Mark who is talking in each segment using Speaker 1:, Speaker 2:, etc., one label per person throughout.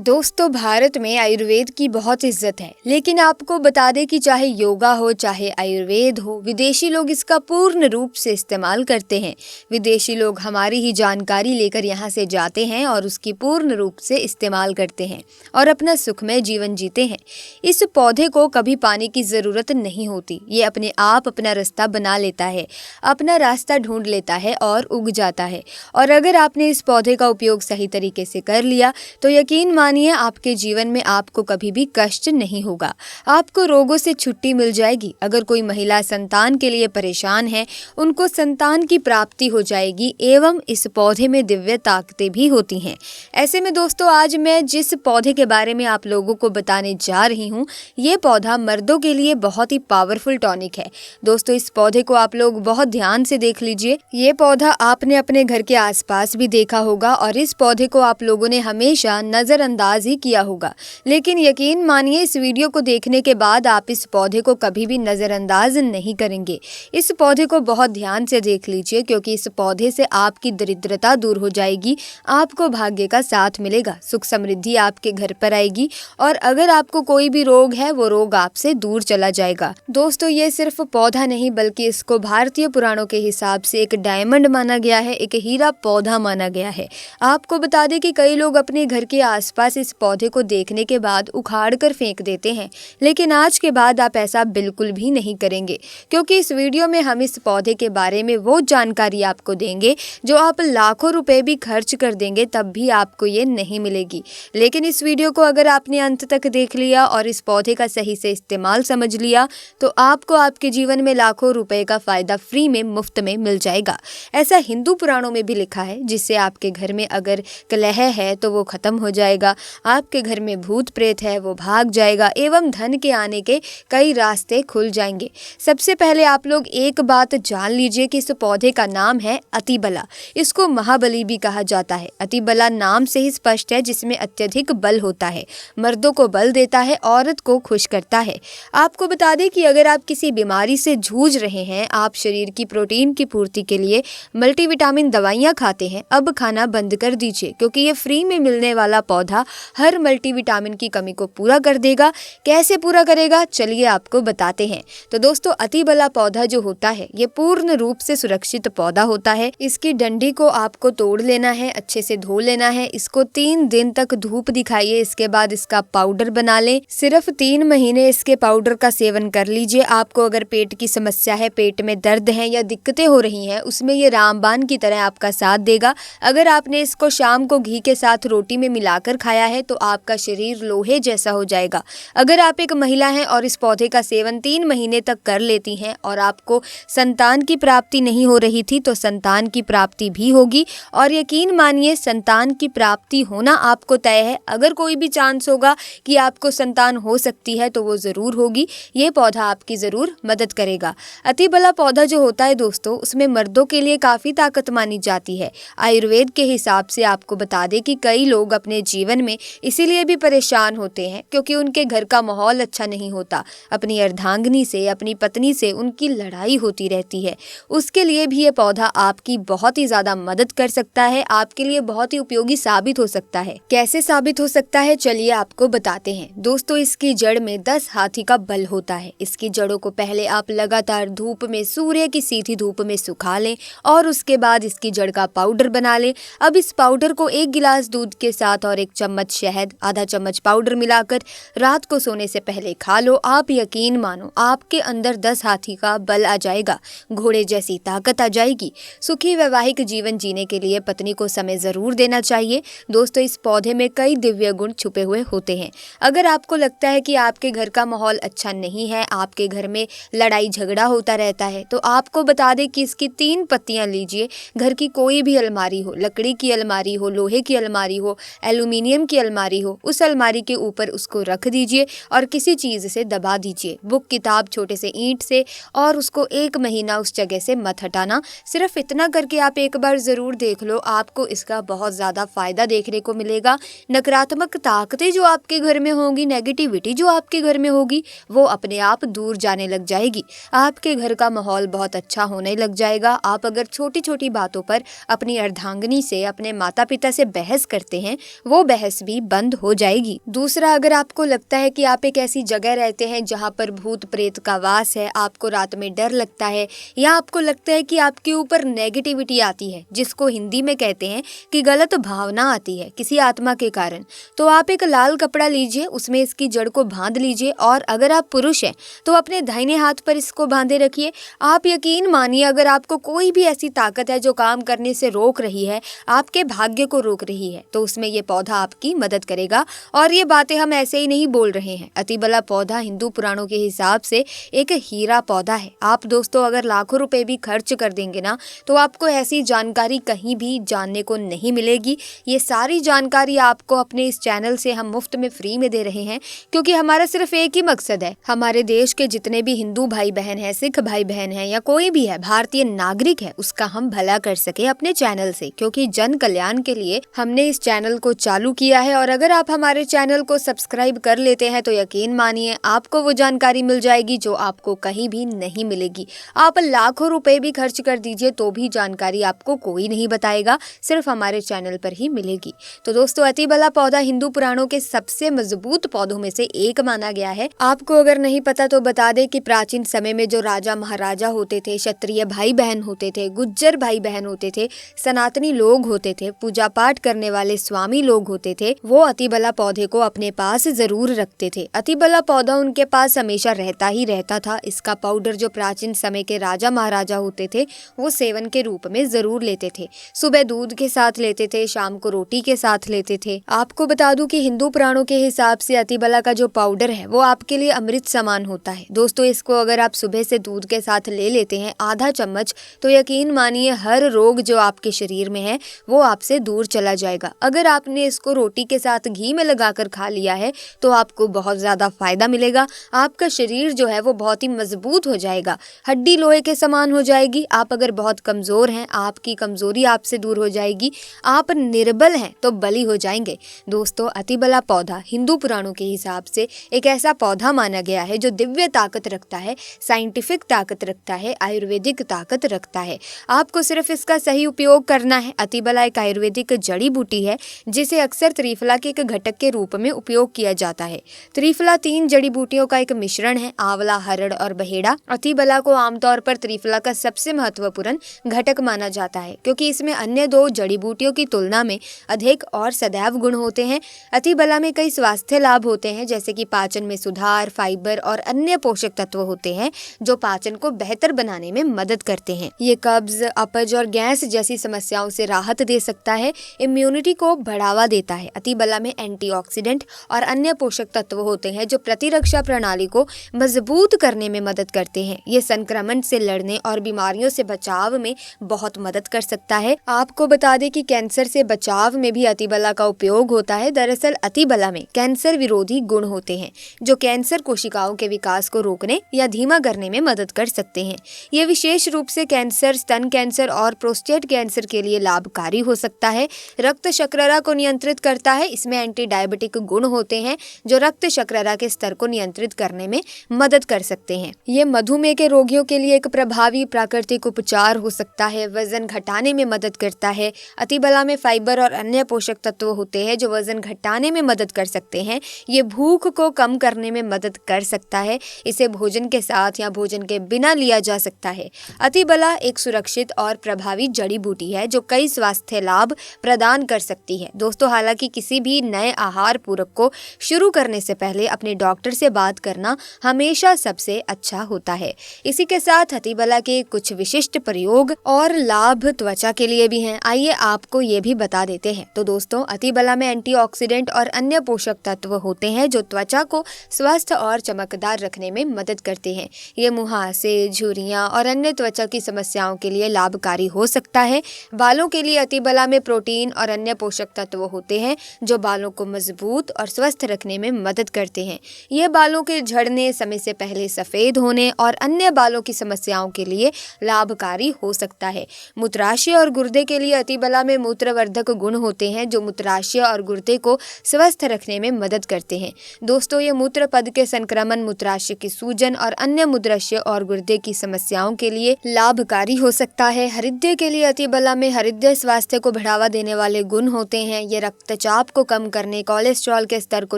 Speaker 1: दोस्तों, भारत में आयुर्वेद की बहुत इज्जत है। लेकिन आपको बता दें कि चाहे योगा हो, चाहे आयुर्वेद हो, विदेशी लोग इसका पूर्ण रूप से इस्तेमाल करते हैं। विदेशी लोग हमारी ही जानकारी लेकर यहाँ से जाते हैं और उसकी पूर्ण रूप से इस्तेमाल करते हैं और अपना सुखमय जीवन जीते हैं। इस पौधे को कभी पानी की ज़रूरत नहीं होती। ये अपने आप अपना रास्ता बना लेता है, अपना रास्ता ढूंढ लेता है और उग जाता है। और अगर आपने इस पौधे का उपयोग सही तरीके से कर लिया तो यकीन मानिए आपके जीवन में आपको कभी भी कष्ट नहीं होगा। आपको रोगों से छुट्टी मिल जाएगी। अगर कोई महिला संतान के लिए परेशान है, उनको संतान की प्राप्ति हो जाएगी एवं इस पौधे में दिव्य ताकतें भी होती हैं। ऐसे में दोस्तों, आज मैं जिस पौधे के बारे में आप लोगों को बताने जा रही हूँ, ये पौधा मर्दों के लिए बहुत ही पावरफुल टॉनिक है। दोस्तों, इस पौधे को आप लोग बहुत ध्यान से देख लीजिए। ये पौधा आपने अपने घर के आसपास भी देखा होगा और इस पौधे को आप लोगों ने हमेशा नजरअंदाज ही किया होगा। लेकिन यकीन मानिए, इस वीडियो को देखने के बाद आप इस पौधे को कभी भी नजरअंदाज नहीं करेंगे। इस पौधे को बहुत ध्यान से देख लीजिए, क्योंकि इस पौधे से आपकी दरिद्रता दूर हो जाएगी, आपको भाग्य का साथ मिलेगा, सुख समृद्धि आपके घर पर आएगी और अगर आपको कोई भी रोग है, वो रोग आपसे दूर चला जाएगा। दोस्तों, ये सिर्फ पौधा नहीं बल्कि इसको भारतीय पुराणों के हिसाब से एक डायमंड माना गया है, एक हीरा पौधा माना गया है। आपको बता दें कि कई लोग अपने घर के आसपास इस पौधे को देखने के बाद उखाड़ कर फेंक देते हैं, लेकिन आज के बाद आप ऐसा बिल्कुल भी नहीं करेंगे, क्योंकि इस वीडियो में हम इस पौधे के बारे में वो जानकारी आपको देंगे जो आप लाखों रुपए भी खर्च कर देंगे तब भी आपको ये नहीं मिलेगी। लेकिन इस वीडियो को अगर आपने अंत तक देख लिया और इस पौधे का सही से इस्तेमाल समझ लिया तो आपको आपके जीवन में लाखों रुपए का फायदा फ्री में, मुफ्त में मिल जाएगा। ऐसा हिंदू पुराणों में भी लिखा है, जिससे आपके घर में अगर कलह है तो वो खत्म हो जाएगा, आपके घर में भूत प्रेत है वो भाग जाएगा एवं धन के आने के कई रास्ते खुल जाएंगे। सबसे पहले आप लोग एक बात जान लीजिए कि इस पौधे का नाम है अतिबला। इसको महाबली भी कहा जाता है। अतिबला नाम से ही स्पष्ट है, जिसमें अत्यधिक बल होता है, मर्दों को बल देता है, औरत को खुश करता है। आपको बता दें कि अगर आप किसी बीमारी से जूझ रहे हैं, आप शरीर की प्रोटीन की पूर्ति के लिए मल्टीविटामिन दवाइयाँ खाते हैं, अब खाना बंद कर दीजिए, क्योंकि ये फ्री में मिलने वाला पौधा हर मल्टीविटामिन की कमी को पूरा कर देगा। कैसे पूरा करेगा, चलिए आपको बताते हैं। तो दोस्तों, अतिबला पौधा जो होता है, ये पूर्ण रूप से सुरक्षित पौधा होता है। इसकी डंडी को आपको तोड़ लेना है, अच्छे से धो लेना है, इसको 3 दिन तक धूप दिखाइए, इसके बाद इसका पाउडर बना लें। सिर्फ 3 महीने इसके पाउडर का सेवन कर लीजिए। आपको अगर पेट की समस्या है, पेट में दर्द है या दिक्कतें हो रही हैं, उसमें ये रामबाण की तरह आपका साथ देगा। अगर आपने इसको शाम को घी के साथ रोटी में मिलाकर खाया है तो आपका शरीर लोहे जैसा हो जाएगा। अगर आप एक महिला हैं और इस पौधे का सेवन 3 महीने तक कर लेती हैं और आपको संतान की प्राप्ति नहीं हो रही थी तो संतान की प्राप्ति भी होगी। और यकीन मानिए, संतान की प्राप्ति होना आपको तय है। अगर कोई भी चांस होगा कि आपको संतान हो सकती है तो वो ज़रूर होगी। ये पौधा आपकी ज़रूर मदद करेगा। अतिबला पौधा जो होता है दोस्तों, उसमें मर्दों के लिए काफ़ी ताकत मानी जाती है। आयुर्वेद के हिसाब से आपको बता दें कि कई लोग अपने जीवन में इसीलिए भी परेशान होते हैं क्योंकि उनके घर का माहौल अच्छा नहीं होता। अपनी अर्धांगिनी से, अपनी पत्नी से उनकी लड़ाई होती रहती है। उसके लिए भी ये पौधा आपकी बहुत ही ज़्यादा मदद कर सकता है, आपके लिए बहुत ही उपयोगी साबित हो सकता है। कैसे साबित हो सकता है, चलिए आपको बताते हैं। दोस्तों, इसकी जड़ में 10 हाथी का बल होता है। इसकी जड़ों को पहले आप लगातार धूप में, सूर्य की सीधी धूप में सुखा लें और उसके बाद इसकी जड़ का पाउडर बना लें। अब इस पाउडर को 1 गिलास दूध के साथ और 1 चम्मच शहद, आधा चम्मच पाउडर मिलाकर रात को सोने से पहले खा लो। आप यकीन मानो, आपके अंदर 10 हाथी का बल आ जाएगा, घोड़े जैसी ताकत आ जाएगी। सुखी वैवाहिक जीवन जीने के लिए पत्नी को समय जरूर देना चाहिए। दोस्तों, इस पौधे में कई दिव्य गुण छुपे हुए होते हैं। अगर आपको लगता है कि आपके घर का माहौल अच्छा नहीं है, आपके घर में लड़ाई झगड़ा होता रहता है, तो आपको बता दें कि इसकी 3 पत्तियां लीजिए। घर की कोई भी अलमारी हो, लकड़ी की अलमारी हो, लोहे की अलमारी हो, एल्यूमिनियम की अलमारी हो, उस अलमारी के ऊपर उसको रख दीजिए और किसी चीज़ से दबा दीजिए, बुक, किताब, छोटे से ईंट से, और उसको 1 महीना उस जगह से मत हटाना। सिर्फ इतना करके आप एक बार ज़रूर देख लो, आपको इसका बहुत ज़्यादा फ़ायदा देखने को मिलेगा। नकारात्मक ताकतें जो आपके घर में होंगी, नेगेटिविटी जो आपके घर में होगी, वो अपने आप दूर जाने लग जाएगी। आपके घर का माहौल बहुत अच्छा होने लग जाएगा। आप अगर छोटी छोटी बातों पर अपनी अर्धांगिनी से, अपने माता पिता से बहस करते हैं, वो बहस बहस भी बंद हो जाएगी। दूसरा, अगर आपको लगता है कि आप एक ऐसी जगह रहते हैं जहाँ पर भूत प्रेत का वास है, आपको रात में डर लगता है, या आपको लगता है कि आपके ऊपर नेगेटिविटी आती है, जिसको हिंदी में कहते हैं कि गलत भावना आती है किसी आत्मा के कारण, तो आप एक लाल कपड़ा लीजिए, उसमें इसकी जड़ को बांध लीजिए, और अगर आप पुरुष हैं तो अपने दाहिने हाथ पर इसको बांधे रखिए। आप यकीन मानिए, अगर आपको कोई भी ऐसी ताकत है जो काम करने से रोक रही है, आपके भाग्य को रोक रही है, तो उसमें ये पौधा आपकी मदद करेगा। और ये बातें हम ऐसे ही नहीं बोल रहे हैं। अतिबला पौधा हिंदू पुराणों के हिसाब से एक हीरा पौधा है। आप दोस्तों अगर लाखों रुपए भी खर्च कर देंगे ना, तो आपको ऐसी जानकारी कहीं भी जानने को नहीं मिलेगी। ये सारी जानकारी आपको अपने इस चैनल से हम मुफ्त में फ्री में दे रहे हैं, क्योंकि हमारा सिर्फ एक ही मकसद है, हमारे देश के जितने भी हिंदू भाई बहन हैं, सिख भाई बहन हैं, या कोई भी है भारतीय नागरिक है, उसका हम भला कर सके अपने चैनल से, क्योंकि जन कल्याण के लिए हमने इस चैनल को चालू किया है। और अगर आप हमारे चैनल को सब्सक्राइब कर लेते हैं तो यकीन मानिए आपको वो जानकारी मिल जाएगी जो आपको कहीं भी नहीं मिलेगी। आप लाखों रुपए भी खर्च कर दीजिए तो भी जानकारी आपको कोई नहीं बताएगा, सिर्फ हमारे चैनल पर ही मिलेगी। तो दोस्तों, अतिबला पौधा हिंदू पुराणों के सबसे मजबूत पौधों में से एक माना गया है। आपको अगर नहीं पता तो बता दें कि प्राचीन समय में जो राजा महाराजा होते थे, क्षत्रिय भाई बहन होते थे, गुज्जर भाई बहन होते थे, सनातनी लोग होते थे, पूजा पाठ करने वाले स्वामी लोग होते थे, वो अतिबला पौधे को अपने पास जरूर रखते थे। अतिबला पौधा उनके पास हमेशा रहता ही रहता था। इसका पाउडर जो प्राचीन समय के राजा महाराजा होते थे वो सेवन के रूप में जरूर लेते थे। सुबह दूध के साथ लेते थे, शाम को रोटी के साथ लेते थे। आपको बता दूं कि हिंदू पुराणों के हिसाब से अतिबला का जो पाउडर है वो आपके लिए अमृत समान होता है। दोस्तों, इसको अगर आप सुबह से दूध के साथ ले लेते हैं आधा चम्मच, तो यकीन मानिए हर रोग जो आपके शरीर में है वो आपसे दूर चला जाएगा। अगर आपने इसको रोटी के साथ घी में लगाकर खा लिया है तो आपको बहुत ज्यादा फायदा मिलेगा। आपका शरीर जो है वो बहुत ही मजबूत हो जाएगा, हड्डी लोहे के समान हो जाएगी। आप अगर बहुत कमजोर हैं, आपकी कमजोरी आपसे दूर हो जाएगी। आप निर्बल हैं तो बली हो जाएंगे। दोस्तों, अतिबला पौधा हिंदू पुराणों के हिसाब से एक ऐसा पौधा माना गया है जो दिव्य ताकत रखता है, साइंटिफिक ताकत रखता है, आयुर्वेदिक ताकत रखता है। आपको सिर्फ इसका सही उपयोग करना है। अतिबला एक आयुर्वेदिक जड़ी बूटी है जिसे अक्सर त्रिफला के एक घटक के रूप में उपयोग किया जाता है। त्रिफला 3 जड़ी बूटियों का एक मिश्रण है, आंवला, हरड़ और बहेड़ा। अतिबला को आमतौर पर त्रिफला का सबसे महत्वपूर्ण घटक माना जाता है, क्योंकि इसमें अन्य 2 जड़ी बूटियों की तुलना में अधिक और सदैव गुण होते हैं। अतिबला में कई स्वास्थ्य लाभ होते हैं, जैसे कि पाचन में सुधार, फाइबर और अन्य पोषक तत्व होते हैं जो पाचन को बेहतर बनाने में मदद करते हैं। ये कब्ज, अपच और गैस जैसी समस्याओं से राहत दे सकता है, इम्यूनिटी को बढ़ावा देता है। अतिबला में एंटीऑक्सीडेंट और अन्य पोषक तत्व होते हैं जो प्रतिरक्षा प्रणाली को मजबूत करने में मदद करते हैं। ये संक्रमण से लड़ने और बीमारियों से बचाव में बहुत मदद कर सकता है। आपको बता दें कि कैंसर से बचाव में भी अतिबला का उपयोग होता है। दरअसल अतिबला में कैंसर विरोधी गुण होते हैं जो कैंसर कोशिकाओं के विकास को रोकने या धीमा करने में मदद कर सकते हैं। ये विशेष रूप से कैंसर, स्तन कैंसर और प्रोस्टेट कैंसर के लिए लाभकारी हो सकता है। रक्त शर्करा को नियंत्रित करता है। इसमें एंटी डायबिटिक गुण होते हैं जो रक्त शर्करा के स्तर को नियंत्रित करने में मदद कर सकते हैं। ये मधुमेह के रोगियों के लिए एक प्रभावी प्राकृतिक उपचार हो सकता है। वजन घटाने में मदद करता है। अतिबला में फाइबर और अन्य पोषक तत्व होते हैं जो वजन घटाने में मदद कर सकते हैं। ये भूख को कम करने में मदद कर सकता है। इसे भोजन के साथ या भोजन के बिना लिया जा सकता है। अतिबला एक सुरक्षित और प्रभावी जड़ी बूटी है जो कई स्वास्थ्य लाभ प्रदान कर सकती है। दोस्तों, हालांकि किसी भी नए आहार पूरक को शुरू करने से पहले अपने डॉक्टर से बात करना हमेशा सबसे अच्छा होता है। इसी के साथ अतिबला के कुछ विशिष्ट प्रयोग और लाभ त्वचा के लिए भी हैं। आइए आपको ये भी बता देते हैं। तो दोस्तों, अतिबला में एंटीऑक्सीडेंट और अन्य पोषक तत्व होते हैं जो त्वचा को स्वस्थ और चमकदार रखने में मदद करते हैं। ये मुहासे, झुर्रियां और अन्य त्वचा की समस्याओं के लिए लाभकारी हो सकता है। बालों के लिए अतिबला में प्रोटीन और अन्य पोषक तत्व होते हैं जो बालों को मजबूत और स्वस्थ रखने में मदद करते हैं। यह बालों के झड़ने, समय से पहले सफेद होने और अन्य बालों की समस्याओं के लिए लाभकारी हो सकता है। मूत्राशय और गुर्दे के लिए अतिबला में मूत्रवर्धक गुण होते हैं जो मूत्राशय और गुर्दे को स्वस्थ रखने में मदद करते हैं। दोस्तों, ये मूत्र पद के संक्रमण, मूत्राशय की सूजन और अन्य मूत्राशय और गुर्दे की समस्याओं के लिए लाभकारी हो सकता है। हृदय के लिए अतिबला में हृदय स्वास्थ्य को बढ़ावा देने वाले गुण होते हैं। ये रक्तचाप को कम करने, कोलेस्ट्रॉल के स्तर को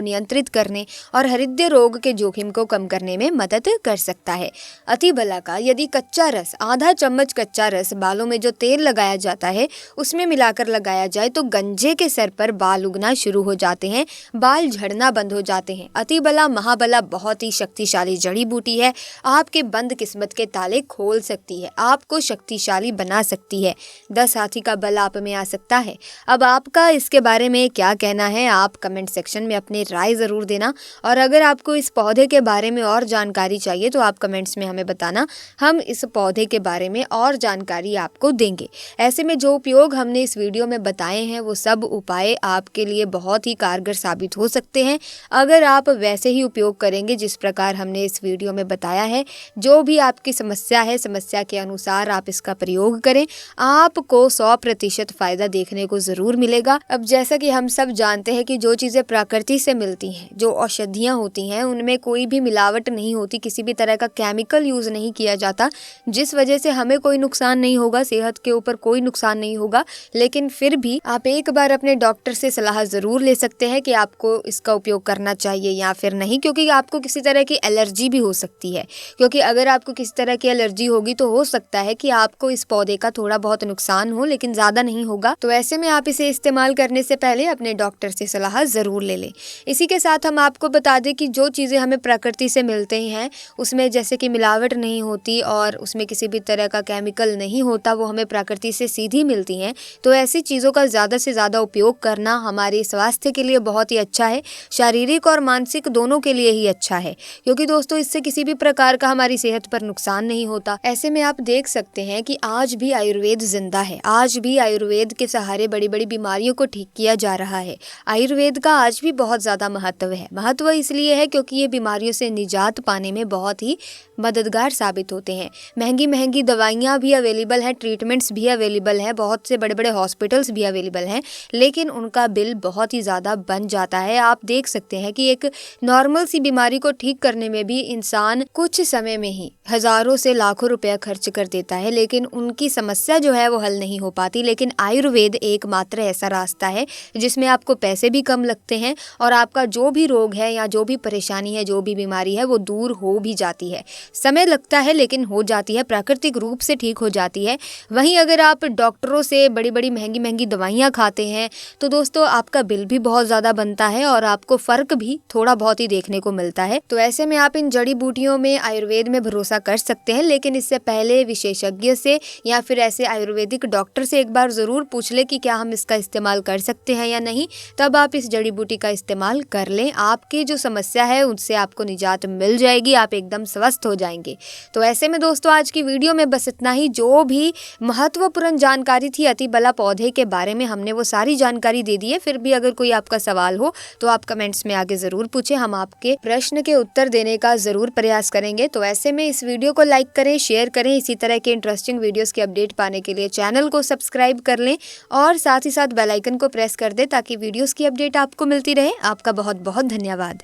Speaker 1: नियंत्रित करने और हृदय रोग के जोखिम को कम करने में मदद कर सकता है। अतिबला का यदि कच्चा रस, आधा चम्मच कच्चा रस बालों में जो तेल लगाया जाता है उसमें मिलाकर लगाया जाए तो गंजे के सर पर बाल उगना शुरू हो जाते हैं, बाल झड़ना बंद हो जाते हैं। अतिबला महाबला बहुत ही शक्तिशाली जड़ी बूटी है, आपके बंद किस्मत के ताले खोल सकती है, आपको शक्तिशाली बना सकती है। 10 हाथी का बल आप में आ सकता है। अब आपका इसके बारे में क्या कहना है, आप कमेंट सेक्शन में अपनी राय ज़रूर देना। और अगर आपको इस पौधे के बारे में और जानकारी चाहिए तो आप कमेंट्स में हमें बताना, हम इस पौधे के बारे में और जानकारी आपको देंगे। ऐसे में जो उपयोग हमने इस वीडियो में बताए हैं वो सब उपाय आपके लिए बहुत ही कारगर साबित हो सकते हैं अगर आप वैसे ही उपयोग करेंगे जिस प्रकार हमने इस वीडियो में बताया है। जो भी आपकी समस्या है, समस्या के अनुसार आप इसका प्रयोग करें, आपको 100% फायदा देखने को जरूर मिलेगा। अब जैसा कि हम सब जानते हैं कि जो चीजें प्रकृति से मिलती हैं, जो औषधियाँ होती हैं, उनमें कोई भी मिलावट नहीं होती, किसी भी तरह का केमिकल यूज नहीं किया जाता, जिस वजह से हमें कोई नुकसान नहीं होगा, सेहत के ऊपर कोई नुकसान नहीं होगा। लेकिन फिर भी आप एक बार अपने डॉक्टर से सलाह जरूर ले सकते हैं कि आपको इसका उपयोग करना चाहिए या फिर नहीं, क्योंकि आपको किसी तरह की एलर्जी भी हो सकती है। क्योंकि अगर आपको किसी तरह की एलर्जी होगी तो हो सकता है कि आपको इस पौधे का थोड़ा बहुत नुकसान हो, लेकिन ज्यादा नहीं होगा। तो ऐसे में आप इसे इस्तेमाल करने से पहले अपने डॉक्टर से सलाह जरूर ले लें। इसी के साथ हम आपको बता दें कि जो चीज़ें हमें प्रकृति से मिलते हैं उसमें जैसे कि मिलावट नहीं होती और उसमें किसी भी तरह का केमिकल नहीं होता, वो हमें प्रकृति से सीधी मिलती हैं। तो ऐसी चीज़ों का ज़्यादा से ज़्यादा उपयोग करना हमारे स्वास्थ्य के लिए बहुत ही अच्छा है, शारीरिक और मानसिक दोनों के लिए ही अच्छा है, क्योंकि दोस्तों इससे किसी भी प्रकार का हमारी सेहत पर नुकसान नहीं होता। ऐसे में आप देख सकते हैं कि आज भी आयुर्वेद जिंदा है, आज भी आयुर्वेद के सहारे बड़ी बड़ी बीमारियों को ठीक किया जा रहा है। आयुर्वेद का आज भी बहुत ज़्यादा महत्व है। महत्व इसलिए है क्योंकि ये बीमारियों से निजात पाने में बहुत ही मददगार साबित होते हैं। महंगी महंगी दवाइयाँ भी अवेलेबल हैं, ट्रीटमेंट्स भी अवेलेबल हैं, बहुत से बड़े बड़े हॉस्पिटल्स भी अवेलेबल हैं, लेकिन उनका बिल बहुत ही ज़्यादा बन जाता है। आप देख सकते हैं कि एक नॉर्मल सी बीमारी को ठीक करने में भी इंसान कुछ समय में ही हज़ारों से लाखों रुपया खर्च कर देता है, लेकिन उनकी समस्या जो है वो हल नहीं हो पाती। लेकिन आयुर्वेद एकमात्र ऐसा रास्ता है जिसमें आपको पैसे भी कम लगते हैं और आपका जो भी रोग है या जो भी परेशानी है, जो भी बीमारी है, वो दूर हो भी जाती है। समय लगता है लेकिन हो जाती है, प्राकृतिक रूप से ठीक हो जाती है। वहीं अगर आप डॉक्टरों से बड़ी बड़ी महंगी महंगी दवाइयाँ खाते हैं तो दोस्तों आपका बिल भी बहुत ज़्यादा बनता है और आपको फ़र्क भी थोड़ा बहुत ही देखने को मिलता है। तो ऐसे में आप इन जड़ी बूटियों में, आयुर्वेद में भरोसा कर सकते हैं, लेकिन इससे पहले विशेषज्ञ से या फिर ऐसे आयुर्वेदिक डॉक्टर से एक बार ज़रूर पूछ ले कि क्या हम इसका इस्तेमाल कर सकते हैं या नहीं, तब आप इस जड़ी बूटी का इस्तेमाल कर लें। आपकी जो समस्या है उससे आपको निजात मिल जाएगी, आप एकदम स्वस्थ हो जाएंगे। तो ऐसे में दोस्तों आज की वीडियो में बस इतना ही। जो भी महत्वपूर्ण जानकारी थी अतिबला पौधे के बारे में, हमने वो सारी जानकारी दे दी है। फिर भी अगर कोई आपका सवाल हो तो आप कमेंट्स में आगे ज़रूर पूछें, हम आपके प्रश्न के उत्तर देने का ज़रूर प्रयास करेंगे। तो ऐसे में इस वीडियो को लाइक करें, शेयर करें। इसी तरह के इंटरेस्टिंग वीडियोस की अपडेट पाने के लिए चैनल को सब्सक्राइब कर लें और साथ ही साथ बेल आइकन को प्रेस कर दें ताकि वीडियोस की अपडेट आपको मिलती रहे। आपका बहुत बहुत धन्यवाद।